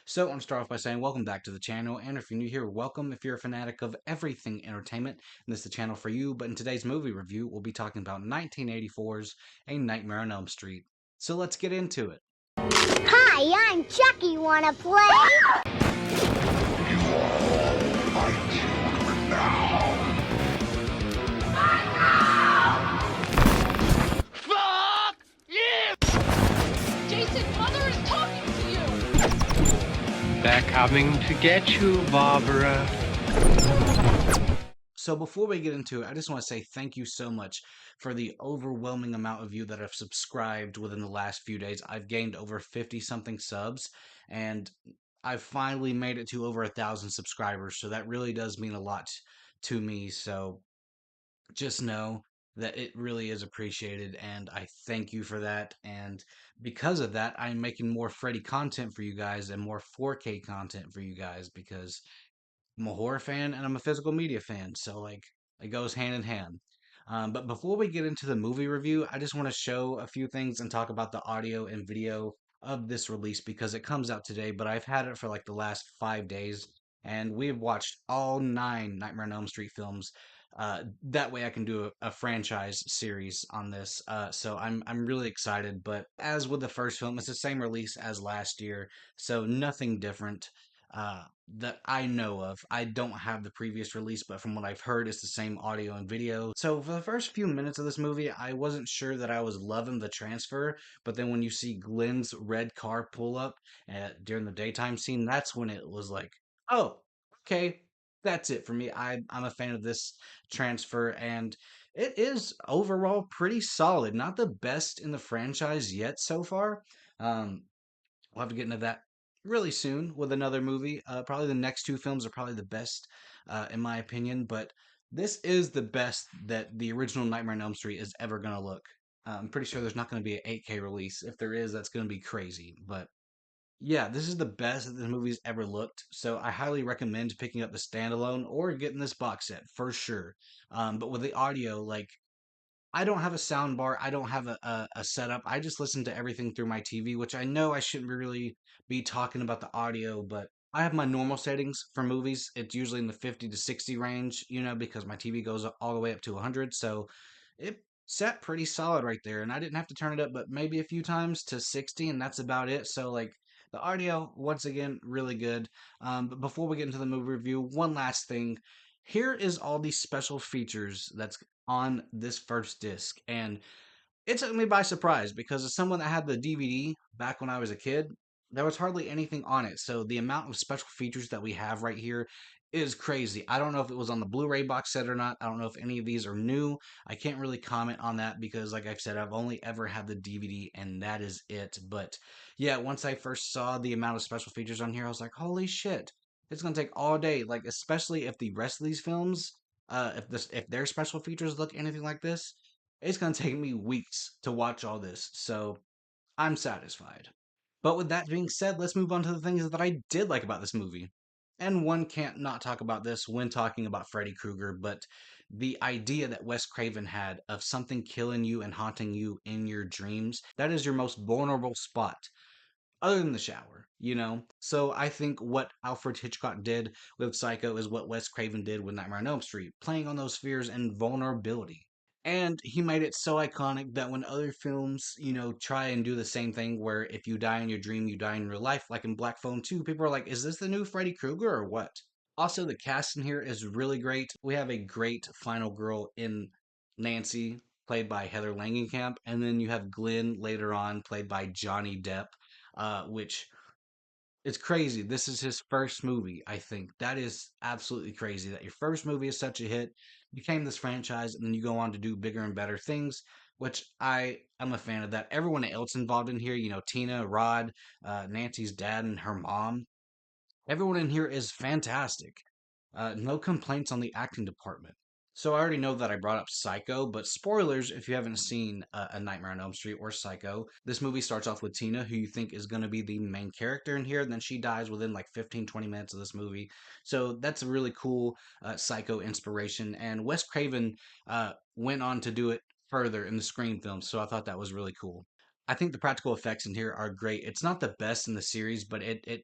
So, I want to start off by saying welcome back to the channel, and if you're new here, welcome. If you're a fanatic of everything entertainment, then this is the channel for you. But in today's movie review, we'll be talking about 1984's A Nightmare on Elm Street. So let's get into it. Hi, I'm Chucky. Wanna play? Jason, Mother is talking to you! They're coming to get you, Barbara. So before we get into it, I just want to say thank you so much for the overwhelming amount of you that have subscribed within the last few days. I've gained over 50 something subs, and I've finally made it to over 1,000 subscribers. So that really does mean a lot to me. So just know that it really is appreciated, and I thank you for that. And because of that, I'm making more Freddy content for you guys and more 4K content for you guys because I'm a horror fan and I'm a physical media fan, so like it goes hand in hand. But before we get into the movie review, I just want to show a few things and talk about the audio and video of this release because it comes out today, but I've had it for like the last 5 days, and we have watched all nine Nightmare on Elm Street films. That way, I can do a franchise series on this. So I'm really excited. But as with the first film, it's the same release as last year, so nothing different that I know of. I don't have the previous release, but from what I've heard, it's the same audio and video. So for the first few minutes of this movie, I wasn't sure that I was loving the transfer, but then when you see Glenn's red car pull up during the daytime scene, that's when it was like, oh, okay, that's it for me. I'm a fan of this transfer, and it is overall pretty solid. Not the best in the franchise yet so far. Um, we'll have to get into that really soon with another movie. Probably the next two films are probably the best, in my opinion. But this is the best that the original Nightmare on Elm Street is ever going to look. I'm pretty sure there's not going to be an 8K release. If there is, that's going to be crazy. But yeah, this is the best that this movie's ever looked. So I highly recommend picking up the standalone or getting this box set for sure. But with the audio, like I don't have a sound bar. I don't have a setup. I just listen to everything through my TV, which I know I shouldn't really be talking about the audio, but I have my normal settings for movies. It's usually in the 50 to 60 range, because my TV goes all the way up to 100. So it set pretty solid right there. And I didn't have to turn it up, but maybe a few times to 60, and that's about it. So, like, the audio, once again, really good. But before we get into the movie review, one last thing. Here is all these special features that's on this first disc, and it took me by surprise because as someone that had the DVD back when I was a kid, there was hardly anything on it. So the amount of special features that we have right here is crazy. I don't know if it was on the Blu-ray box set or not. I don't know if any of these are new. I can't really comment on that because, like I've said, I've only ever had the DVD and that is it. But yeah, once I first saw the amount of special features on here, I was like, holy shit. It's gonna take all day, like especially if the rest of these films, if their special features look anything like this, it's going to take me weeks to watch all this, so I'm satisfied. But with that being said, let's move on to the things that I did like about this movie. And one can't not talk about this when talking about Freddy Krueger, but the idea that Wes Craven had of something killing you and haunting you in your dreams, that is your most vulnerable spot, other than the shower. So I think what Alfred Hitchcock did with Psycho is what Wes Craven did with Nightmare on Elm Street, playing on those fears and vulnerability. And he made it so iconic that when other films, try and do the same thing where if you die in your dream, you die in real life, like in Black Phone 2, people are like, is this the new Freddy Krueger or what? Also, the cast in here is really great. We have a great final girl in Nancy, played by Heather Langenkamp, and then you have Glenn later on, played by Johnny Depp, which it's crazy. This is his first movie, I think. That is absolutely crazy that your first movie is such a hit, became this franchise, and then you go on to do bigger and better things, which I am a fan of that. Everyone else involved in here, Tina, Rod, Nancy's dad, and her mom, everyone in here is fantastic. No complaints on the acting department. So I already know that I brought up Psycho, but spoilers if you haven't seen A Nightmare on Elm Street or Psycho. This movie starts off with Tina, who you think is going to be the main character in here, and then she dies within like 15-20 minutes of this movie. So that's a really cool Psycho inspiration. And Wes Craven went on to do it further in the Scream films, so I thought that was really cool. I think the practical effects in here are great. It's not the best in the series, but it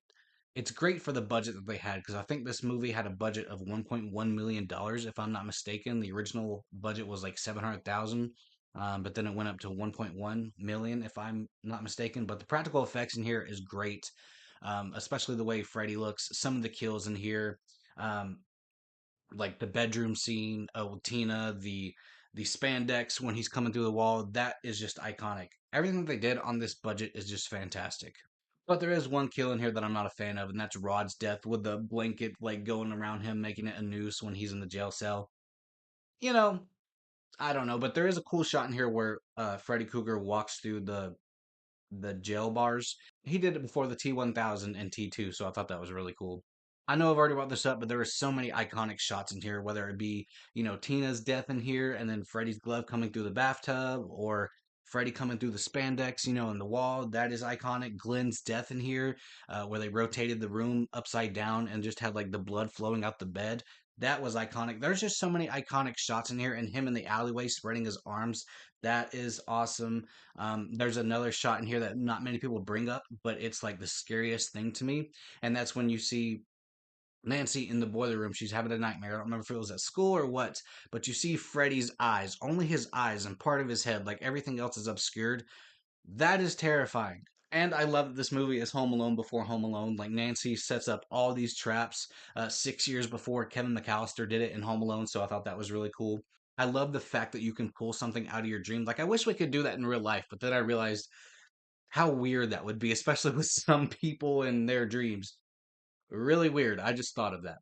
it's great for the budget that they had because I think this movie had a budget of $1.1 million, if I'm not mistaken. The original budget was like 700,000, but then it went up to 1.1 million, if I'm not mistaken. But the practical effects in here is great, especially the way Freddy looks. Some of the kills in here, um, like the bedroom scene with Tina, the spandex when he's coming through the wall, that is just iconic. Everything they did on this budget is just fantastic. But there is one kill in here that I'm not a fan of, and that's Rod's death with the blanket like going around him, making it a noose when he's in the jail cell. You know, I don't know, but there is a cool shot in here where Freddy Krueger walks through the jail bars. He did it before the T1000 and T2, so I thought that was really cool. I know I've already brought this up, but there are so many iconic shots in here, whether it be, Tina's death in here and then Freddy's glove coming through the bathtub or Freddy coming through the spandex, in the wall. That is iconic. Glenn's death in here, where they rotated the room upside down and just had like the blood flowing out the bed. That was iconic. There's just so many iconic shots in here, and him in the alleyway spreading his arms. That is awesome. There's another shot in here that not many people bring up, but it's like the scariest thing to me. And that's when you see Nancy in the boiler room. She's having a nightmare. I don't remember if it was at school or what, but you see Freddy's eyes, only his eyes and part of his head, like everything else is obscured. That is terrifying. And I love that this movie is Home Alone before Home Alone. Like Nancy sets up all these traps 6 years before Kevin McAllister did it in Home Alone, so I thought that was really cool. I love the fact that you can pull something out of your dream. Like I wish we could do that in real life, but then I realized how weird that would be, especially with some people in their dreams. Really weird. I just thought of that.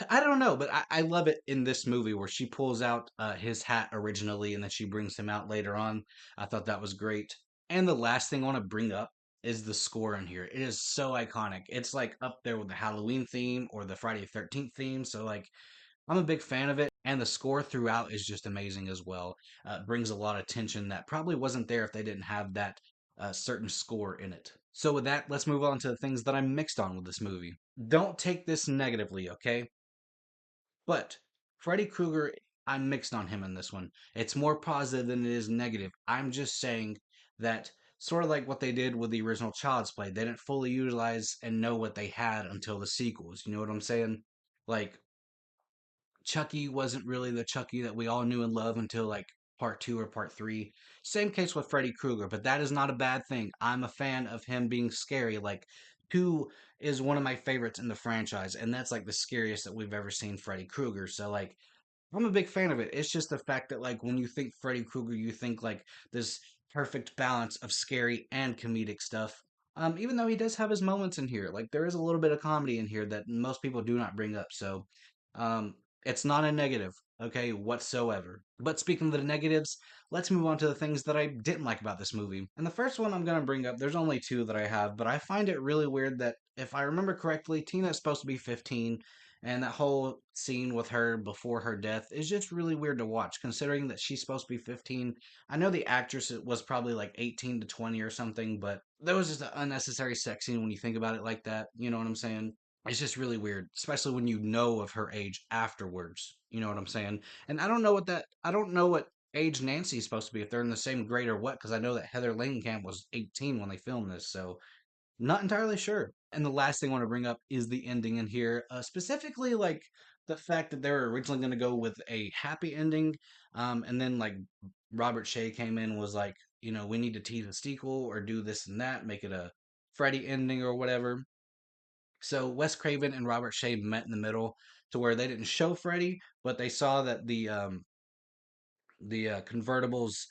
I don't know, but I love it in this movie where she pulls out his hat originally and then she brings him out later on. I thought that was great. And the last thing I want to bring up is the score in here. It is so iconic. It's like up there with the Halloween theme or the Friday the 13th theme. So, like, I'm a big fan of it. And the score throughout is just amazing as well. Brings a lot of tension that probably wasn't there if they didn't have that certain score in it. So, with that, let's move on to the things that I'm mixed on with this movie. Don't take this negatively, okay? But Freddy Krueger, I'm mixed on him in this one. It's more positive than it is negative. I'm just saying that sort of like what they did with the original Child's Play, they didn't fully utilize and know what they had until the sequels. You know what I'm saying? Like Chucky wasn't really the Chucky that we all knew and loved until like part two or part three. Same case with Freddy Krueger, but that is not a bad thing. I'm a fan of him being scary. Like, two is one of my favorites in the franchise, and that's like the scariest that we've ever seen Freddy Krueger. So, like, I'm a big fan of it. It's just the fact that, like, when you think Freddy Krueger, you think like this perfect balance of scary and comedic stuff. Even though he does have his moments in here, like there is a little bit of comedy in here that most people do not bring up. So, um, it's not a negative, okay, whatsoever. But speaking of the negatives, let's move on to the things that I didn't like about this movie. And the first one I'm going to bring up, there's only two that I have, but I find it really weird that if I remember correctly, Tina is supposed to be 15, and that whole scene with her before her death is just really weird to watch, considering that she's supposed to be 15. I know the actress was probably like 18 to 20 or something, but that was just an unnecessary sex scene when you think about it like that. You know what I'm saying? It's just really weird, especially when you know of her age afterwards. You know what I'm saying? And I don't know what age Nancy's supposed to be if they're in the same grade or what, because I know that Heather Langenkamp was 18 when they filmed this, so not entirely sure. And the last thing I want to bring up is the ending in here, specifically like the fact that they were originally going to go with a happy ending, and then like Robert Shea came in and was like, we need to tease a sequel or do this and that, make it a Freddy ending or whatever. So Wes Craven and Robert Shea met in the middle to where they didn't show Freddy, but they saw that the convertible's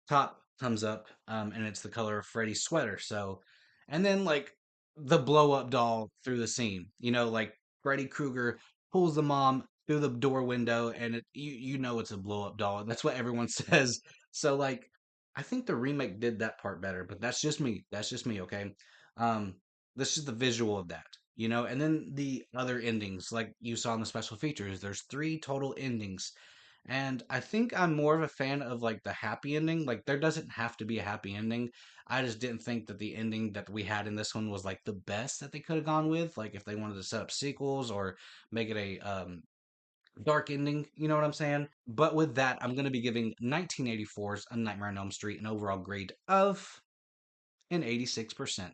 top comes up, and it's the color of Freddy's sweater. So, and then like the blow up doll through the scene, like Freddy Krueger pulls the mom through the door window, and you know it's a blow up doll. That's what everyone says. So like, I think the remake did that part better, but that's just me. That's just me. Okay, um, that's just the visual of that. And then the other endings, like you saw in the special features, there's three total endings, and I think I'm more of a fan of like the happy ending. Like there doesn't have to be a happy ending. I just didn't think that the ending that we had in this one was like the best that they could have gone with. Like if they wanted to set up sequels or make it a dark ending, you know what I'm saying? But with that, I'm going to be giving 1984's A Nightmare on Elm Street an overall grade of an 86%.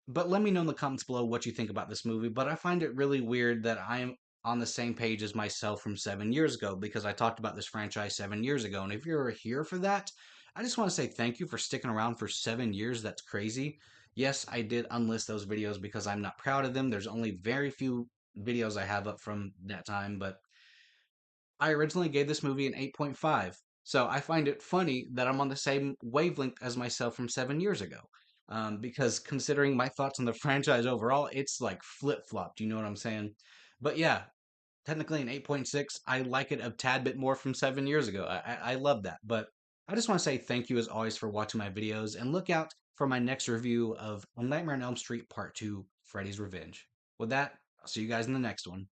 But let me know in the comments below what you think about this movie. But I find it really weird that I'm on the same page as myself from 7 years ago because I talked about this franchise 7 years ago. And if you're here for that, I just want to say thank you for sticking around for 7 years. That's crazy. Yes, I did unlist those videos because I'm not proud of them. There's only very few videos I have up from that time, but I originally gave this movie an 8.5. So I find it funny that I'm on the same wavelength as myself from 7 years ago. Because considering my thoughts on the franchise overall, it's like flip flopped. You know what I'm saying? But yeah, technically an 8.6. I like it a tad bit more from 7 years ago. I love that. But I just want to say thank you as always for watching my videos and look out for my next review of A Nightmare on Elm Street Part 2 Freddy's Revenge. With that, I'll see you guys in the next one.